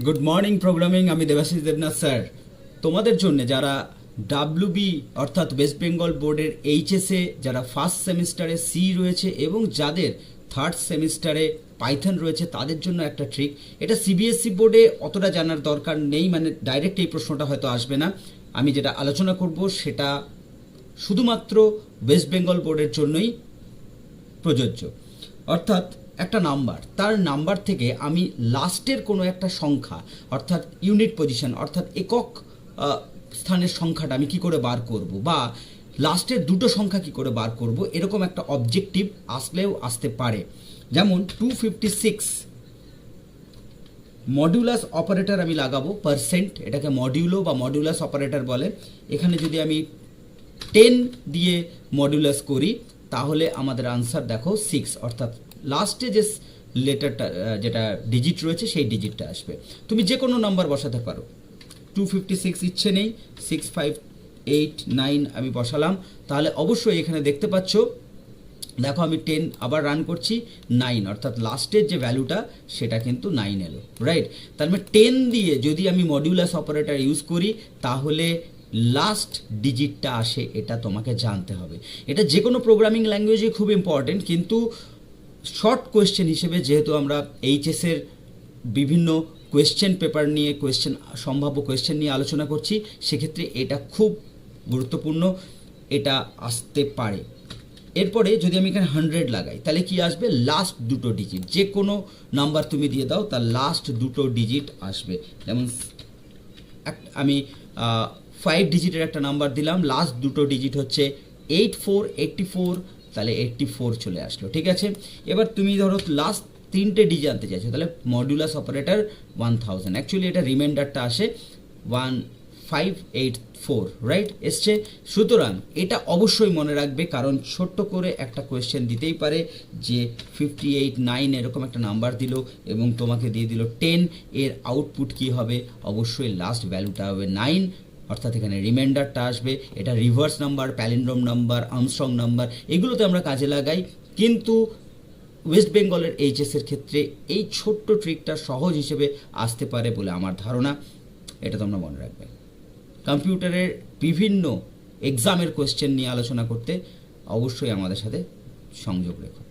Good morning programming, আমি Debashis Debnath sir. তোমাদের জন্য যারা ডাব্লিউবি অর্থাৎ ওয়েস্ট বেঙ্গল বোর্ডের এইচএসএ যারা ফার্স্ট সেমিস্টারে সি রয়েছে এবং যাদের থার্ড সেমিস্টারে পাইথন রয়েছে তাদের জন্য একটা ট্রিক। এটা সিবিএসসি বোর্ডে অতটা জানার দরকার নেই, মানে ডাইরেক্ট এই প্রশ্নটা হয়তো আসবে না। আমি যেটা আলোচনা করব সেটা শুধুমাত্র ওয়েস্ট বেঙ্গল বোর্ডের জন্যই প্রযোজ্য। অর্থাৎ একটা নাম্বার, তার নাম্বার থেকে আমি লাস্টের কোনো একটা সংখ্যা অর্থাৎ ইউনিট পজিশন অর্থাৎ একক স্থানের সংখ্যাটা আমি কি করে বার করব, বা লাস্টের দুটো সংখ্যা কি করে বার করব, এরকম একটা অবজেক্টিভ আসলেও আসতে পারে। যেমন 256 মডিউলাস অপারেটর আমি লাগাবো পার্সেন্ট, এটাকে মডিউলো বা মডিউলাস অপারেটর বলে। এখানে যদি আমি 10 দিয়ে মডিউলাস করি তাহলে আমাদের আনসার দেখো 6, অর্থাৎ লাস্টে যে লেটারটা যেটা ডিজিট রয়েছে সেই ডিজিটটা আসবে। তুমি যে কোনো নাম্বার বসাতে পারো। 256 ইচ্ছে নেই, 6, 5, 8, 9 আমি বসালাম, তাহলে অবশ্যই এখানে দেখতে পাচ্ছ, দেখো আমি 10 আবার রান করছি, 9, অর্থাৎ লাস্টের যে ভ্যালুটা সেটা কিন্তু 9 এলো, রাইট? তার মানে 10 দিয়ে যদি আমি মডিউলাস অপারেটর ইউজ করি তাহলে লাস্ট ডিজিটটা আসে, এটা তোমাকে জানতে হবে। এটা যে কোনো প্রোগ্রামিং ল্যাঙ্গুয়েজে খুব ইম্পর্টেন্ট, কিন্তু শর্ট কোয়েশ্চেন হিসেবে যেহেতু আমরা এইচএসের বিভিন্ন কোয়েশ্চেন পেপার নিয়ে সম্ভাব্য কোয়েশ্চেন নিয়ে আলোচনা করছি, সেক্ষেত্রে এটা খুব গুরুত্বপূর্ণ, এটা আসতে পারে। এরপরে যদি আমি এখানে 100 লাগাই তাহলে কি আসবে? লাস্ট দুটো ডিজিট, যে কোনো নাম্বার তুমি দিয়ে দাও তার লাস্ট দুটো ডিজিট আসবে। যেমন আমি 5 ডিজিটের একটা নাম্বার দিলাম, লাস্ট দুটো ডিজিট হচ্ছে 84, তাহলে 84 চলে আসলো, ঠিক আছে? এবার তুমি ধরো লাস্ট তিনটে ডিজিট আনতে চাইছো, তাহলে মডিউলাস অপারেটর 1000, অ্যাকচুয়ালি এটা রিমাইন্ডারটা আসে 1584, রাইট? এসছে। সুতরাং এটা অবশ্যই মনে রাখবে, কারণ ছোট্ট করে একটা কোয়েশ্চেন দিতেই পারে যে 58, 9 এরকম একটা নাম্বার দিল এবং তোমাকে দিয়ে দিল 10, এর আউটপুট কি হবে? অবশ্যই লাস্ট ভ্যালুটা হবে 9, অর্থাৎ এখানে রিমাইন্ডারটা আসবে। এটা reverse number, palindrome number, Armstrong number, এগুলোতে আমরা কাজে লাগাই, কিন্তু ওয়েস্ট বেঙ্গলের এইচএসের ক্ষেত্রে এই ছোট্ট ট্রিকটা সহজ হিসেবে আসতে পারে বলে আমার ধারণা, এটা তোমরা মনে রাখবে। কম্পিউটারের বিভিন্ন এক্সামের কোয়েশ্চেন নিয়ে আলোচনা করতে অবশ্যই আমাদের সাথে সংযোগ রেখো।